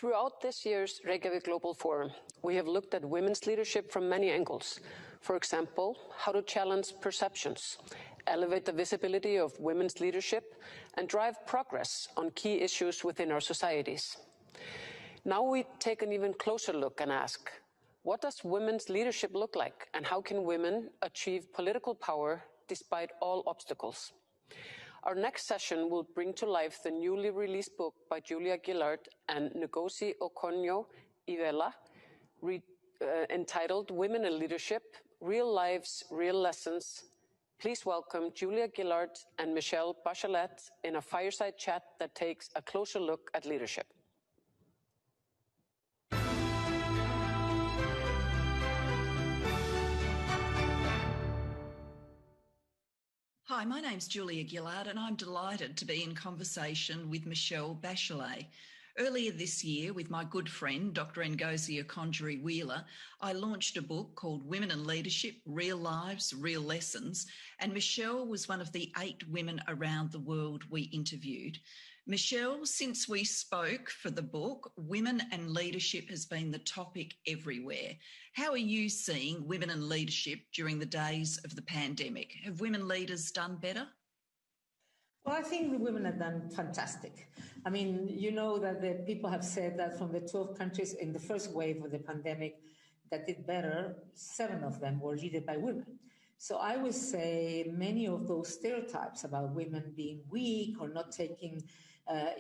Throughout this year's Reykjavík Global Forum, we have looked at women's leadership from many angles. For example, how to challenge perceptions, elevate the visibility of women's leadership, and drive progress on key issues within our societies. Now we take an even closer look and ask, what does women's leadership look like, and how can women achieve political power despite all obstacles? Our next session will bring to life the newly released book by Gillard and Ngozi Okonjo-Iweala, entitled Women in Leadership, Real Lives, Real Lessons. Please welcome Julia Gillard and Michelle Bachelet in a fireside chat that takes a closer look at leadership. Hi, my name's Julia Gillard and I'm delighted to be in conversation with Michelle Bachelet. Earlier this year, with my good friend, Dr. Ngozi Okonjo-Iweala, I launched a book called Women in Leadership, Real Lives, Real Lessons, and Michelle was one of the 8 women around the world we interviewed. Michelle, since we spoke for the book, women and leadership has been the topic everywhere. How are you seeing women in leadership during the days of the pandemic? Have women leaders done better? Well, I think the women have done fantastic. I mean, you know that the people have said that from the 12 countries in the first wave of the pandemic that did better, 7 of them were led by women. So I would say many of those stereotypes about women being weak or not taking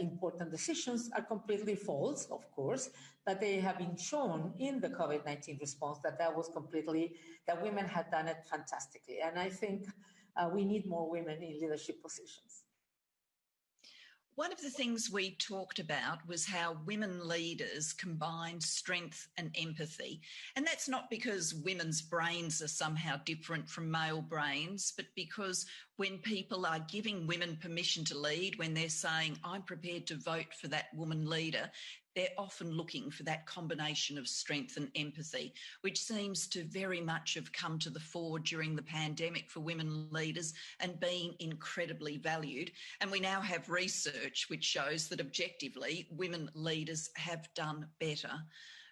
important decisions are completely false, of course, but they have been shown in the COVID-19 response that that women had done it fantastically. And I think we need more women in leadership positions. One of the things we talked about was how women leaders combine strength and empathy. And that's not because women's brains are somehow different from male brains, but because when people are giving women permission to lead, when they're saying, I'm prepared to vote for that woman leader, they're often looking for that combination of strength and empathy, which seems to very much have come to the fore during the pandemic for women leaders and being incredibly valued. And we now have research which shows that objectively women leaders have done better.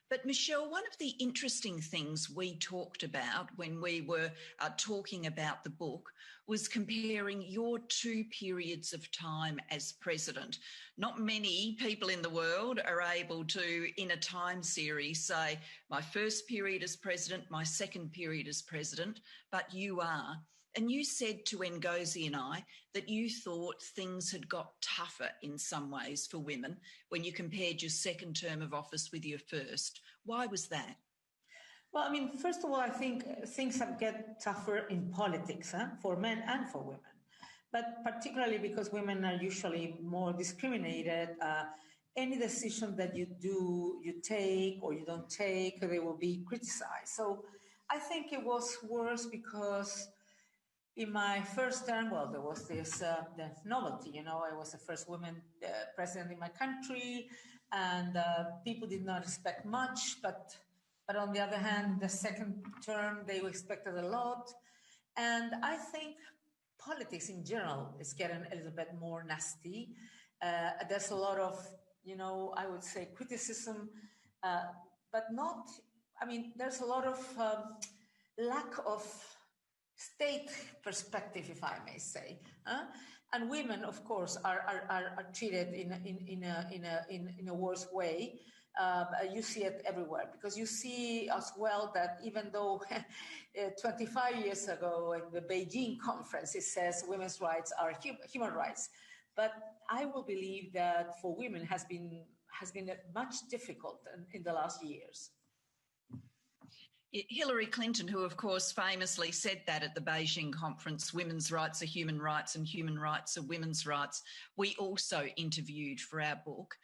But Michelle, one of the interesting things we talked about when we were talking about the book was comparing your 2 periods of time as president. Not many people in the world are able to, in a time series, say, my first period as president, my second period as president, but you are. And you said to Ngozi and I that you thought things had got tougher in some ways for women when you compared your second term of office with your first. Why was that? Well, I mean, first of all, I think things have get tougher in politics for men and for women, but particularly because women are usually more discriminated. Any decision that you do, you take or you don't take, they will be criticized. So I think it was worse because in my first term, well, there was this the novelty, you know, I was the first woman president in my country, and people did not expect much, but on the other hand, the second term, they expected a lot. And I think politics in general is getting a little bit more nasty. There's a lot of, you know, I would say criticism, but not, I mean, there's a lot of lack of state perspective, if I may say. And women, of course, are treated in a worse way. You see it everywhere because you see as well that even though 25 years ago in the Beijing conference, it says women's rights are human rights. But I will believe that for women has been much difficult in the last years. Hillary Clinton, who of course famously said that at the Beijing conference, women's rights are human rights and human rights are women's rights, we also interviewed for our book.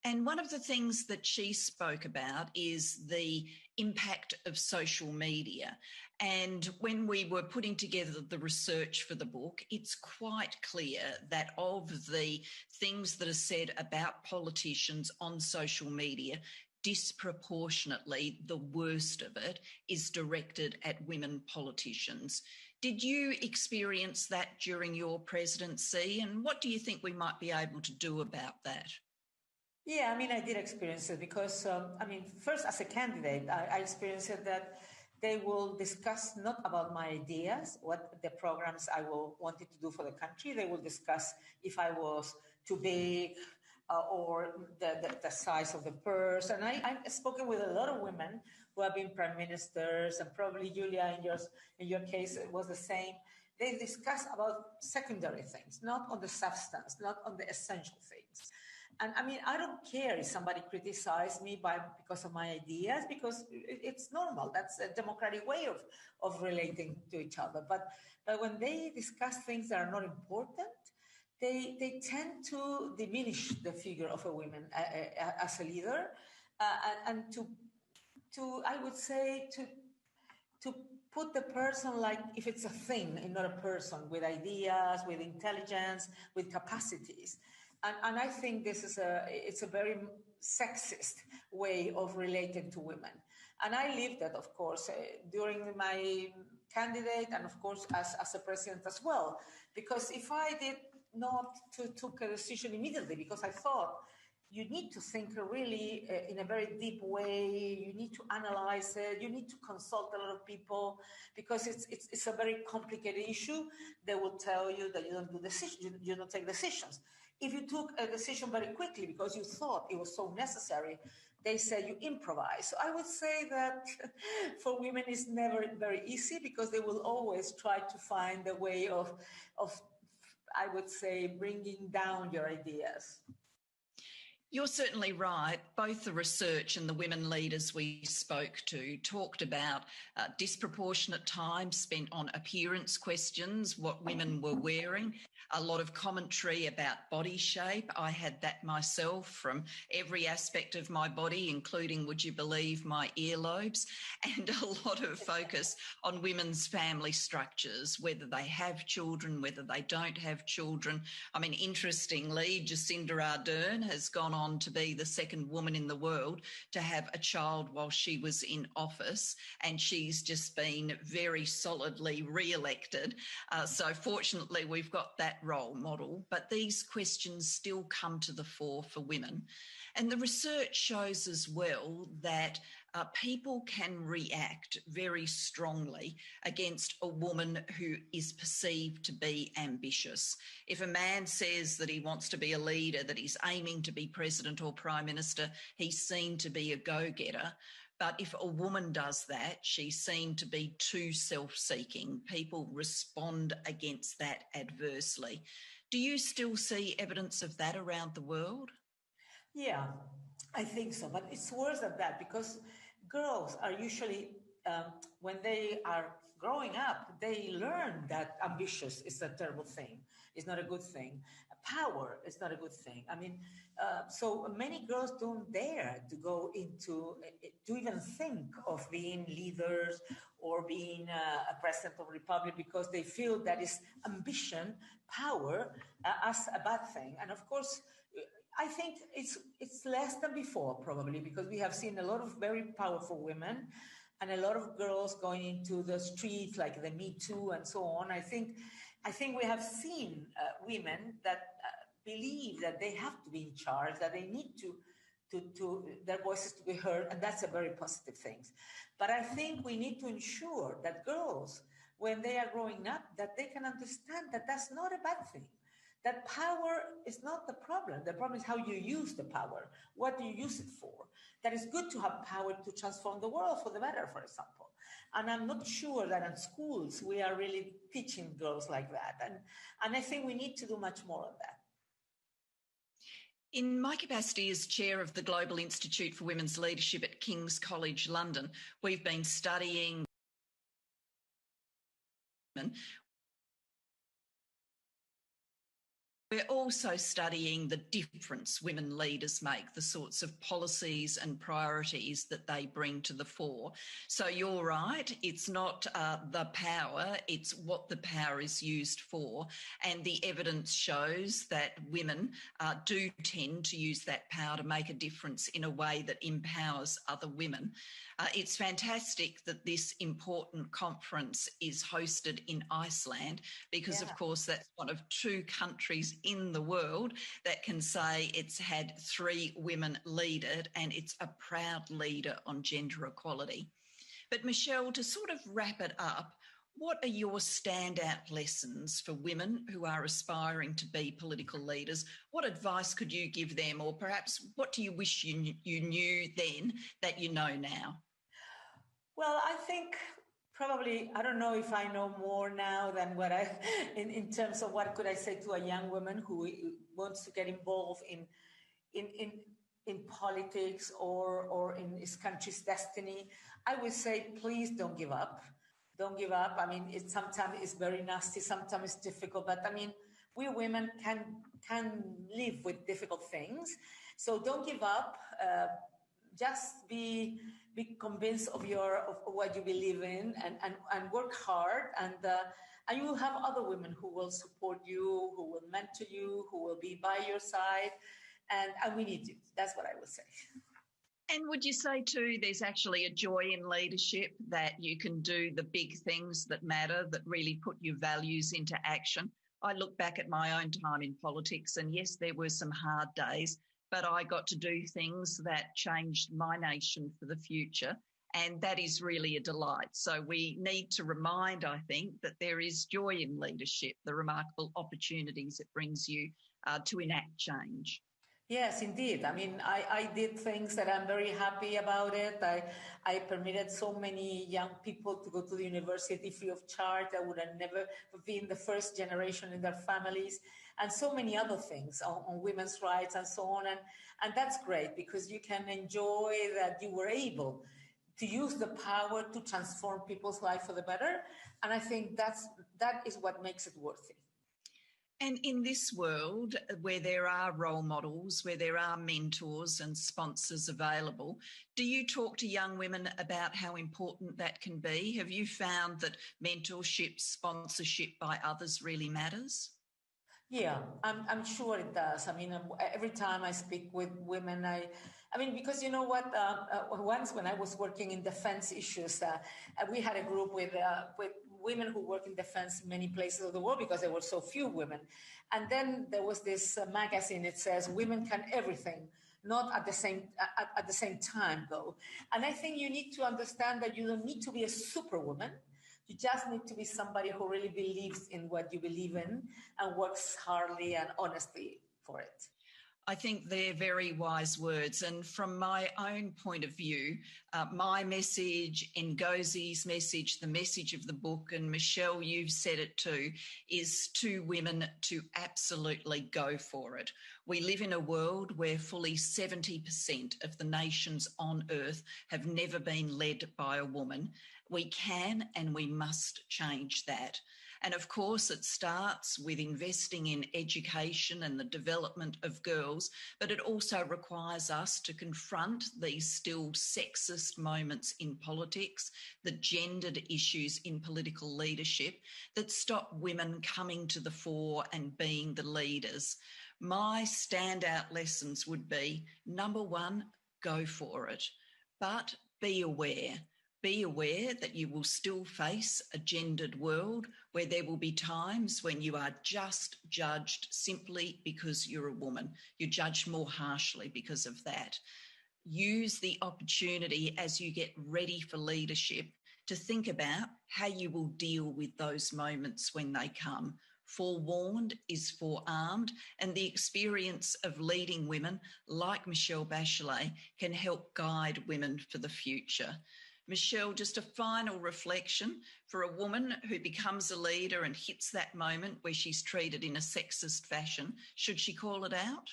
And one of the things that she spoke about is the impact of social media. And when we were putting together the research for the book, it's quite clear that of the things that are said about politicians on social media, disproportionately, the worst of it is directed at women politicians. Did you experience that during your presidency? And what do you think we might be able to do about that? Yeah, I mean, I did experience it because, first as a candidate, I experienced it that they will discuss not about my ideas, what the programs I wanted to do for the country. They will discuss if I was too big or the size of the purse. And I've spoken with a lot of women who have been prime ministers, and probably Julia, in your case, it was the same. They discuss about secondary things, not on the substance, not on the essential things. And I mean, I don't care if somebody criticizes me because of my ideas, because it's normal. That's a democratic way of relating to each other. But when they discuss things that are not important, they tend to diminish the figure of a woman as a leader, and to I would say to put the person like if it's a thing and not a person, with ideas, with intelligence, with capacities. And I think it's a very sexist way of relating to women. And I lived that, of course, during my candidate and, of course, as a president as well. Because if I did not took a decision immediately, because I thought you need to think really in a very deep way. You need to analyze it. You need to consult a lot of people because it's a very complicated issue. They will tell you that you don't do decisions, you don't take decisions. If you took a decision very quickly because you thought it was so necessary, they say you improvise. So I would say that for women it's never very easy because they will always try to find a way of I would say, bringing down your ideas. You're certainly right. Both the research and the women leaders we spoke to talked about disproportionate time spent on appearance questions, what women were wearing, a lot of commentary about body shape. I had that myself from every aspect of my body, including, would you believe, my earlobes, and a lot of focus on women's family structures, whether they have children, whether they don't have children. I mean, interestingly, Jacinda Ardern has gone on to be the second woman in the world to have a child while she was in office, and she's just been very solidly re-elected. So fortunately, we've got that role model, but these questions still come to the fore for women. And the research shows as well that people can react very strongly against a woman who is perceived to be ambitious. If a man says that he wants to be a leader, that he's aiming to be president or prime minister, he's seen to be a go-getter. But if a woman does that, she's seen to be too self-seeking. People respond against that adversely. Do you still see evidence of that around the world? Yeah, I think so. But it's worse than that because girls are usually, when they are growing up, they learn that ambitious is a terrible thing. It's not a good thing. Power is not a good thing. I mean, so many girls don't dare to go into, to even think of being leaders or being a president of a republic because they feel that is ambition, power, as a bad thing. And of course, I think it's less than before, probably, because we have seen a lot of very powerful women and a lot of girls going into the streets, like the Me Too and so on. I think we have seen women that believe that they have to be in charge, that they need to their voices to be heard, and that's a very positive thing. But I think we need to ensure that girls, when they are growing up, that they can understand that that's not a bad thing. That power is not the problem. The problem is how you use the power. What do you use it for? That it's good to have power to transform the world for the better, for example. And I'm not sure that in schools we are really teaching girls like that. And I think we need to do much more of that. In my capacity as chair of the Global Institute for Women's Leadership at King's College London, we've been studying women. We're also studying the difference women leaders make, the sorts of policies and priorities that they bring to the fore. So you're right, it's not the power, it's what the power is used for. And the evidence shows that women do tend to use that power to make a difference in a way that empowers other women. It's fantastic that this important conference is hosted in Iceland because, of course, that's one of two countries in the world that can say it's had 3 women lead it and it's a proud leader on gender equality. But Michelle, to sort of wrap it up, what are your standout lessons for women who are aspiring to be political leaders? What advice could you give them, or perhaps what do you wish you knew then that you know now? Well, I think probably, I don't know if I know more now than what in terms of what could I say to a young woman who wants to get involved in politics or in his country's destiny. I would say, please don't give up. Don't give up. I mean, sometimes it's very nasty, sometimes it's difficult, but I mean, we women can live with difficult things. So don't give up. Just be convinced of what you believe in and work hard, and you will have other women who will support you, who will mentor you, who will be by your side, and we need you. That's what I would say. And would you say too, there's actually a joy in leadership, that you can do the big things that matter, that really put your values into action? I look back at my own time in politics, and yes, there were some hard days, but I got to do things that changed my nation for the future. And that is really a delight. So we need to remind, I think, that there is joy in leadership, the remarkable opportunities it brings you to enact change. Yes, indeed. I mean, I did things that I'm very happy about it. I permitted so many young people to go to the university free of charge that would have never been the first generation in their families, and so many other things on women's rights and so on. And that's great, because you can enjoy that you were able to use the power to transform people's life for the better. And I think that is what makes it worthy. And in this world where there are role models, where there are mentors and sponsors available, do you talk to young women about how important that can be? Have you found that mentorship, sponsorship by others really matters? Yeah, I'm sure it does. I mean, every time I speak with women, I mean, because you know what? Once when I was working in defense issues, we had a group with women who work in defense in many places of the world, because there were so few women. And then there was this magazine. It says women can everything, not at the same time though. And I think you need to understand that you don't need to be a superwoman. You just need to be somebody who really believes in what you believe in and works hardly and honestly for it. I think they're very wise words. And from my own point of view, my message, Ngozi's message, the message of the book, and Michelle, you've said it too, is to women to absolutely go for it. We live in a world where fully 70% of the nations on earth have never been led by a woman. We can and we must change that. And of course, it starts with investing in education and the development of girls, but it also requires us to confront these still sexist moments in politics, the gendered issues in political leadership that stop women coming to the fore and being the leaders. My standout lessons would be, number one, go for it, but be aware. Be aware that you will still face a gendered world where there will be times when you are just judged simply because you're a woman. You're judged more harshly because of that. Use the opportunity as you get ready for leadership to think about how you will deal with those moments when they come. Forewarned is forearmed, and the experience of leading women like Michelle Bachelet can help guide women for the future. Michelle, just a final reflection for a woman who becomes a leader and hits that moment where she's treated in a sexist fashion. Should she call it out?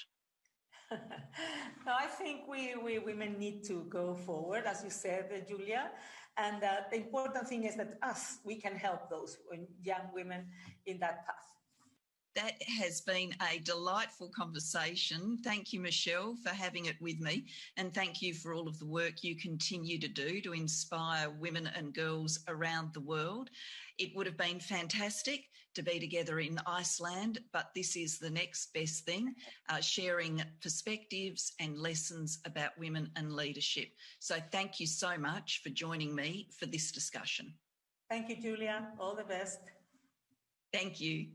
No, I think we women need to go forward, as you said, Julia. And the important thing is that we can help those young women in that path. That has been a delightful conversation. Thank you, Michelle, for having it with me. And thank you for all of the work you continue to do to inspire women and girls around the world. It would have been fantastic to be together in Iceland, but this is the next best thing, sharing perspectives and lessons about women and leadership. So thank you so much for joining me for this discussion. Thank you, Julia. All the best. Thank you.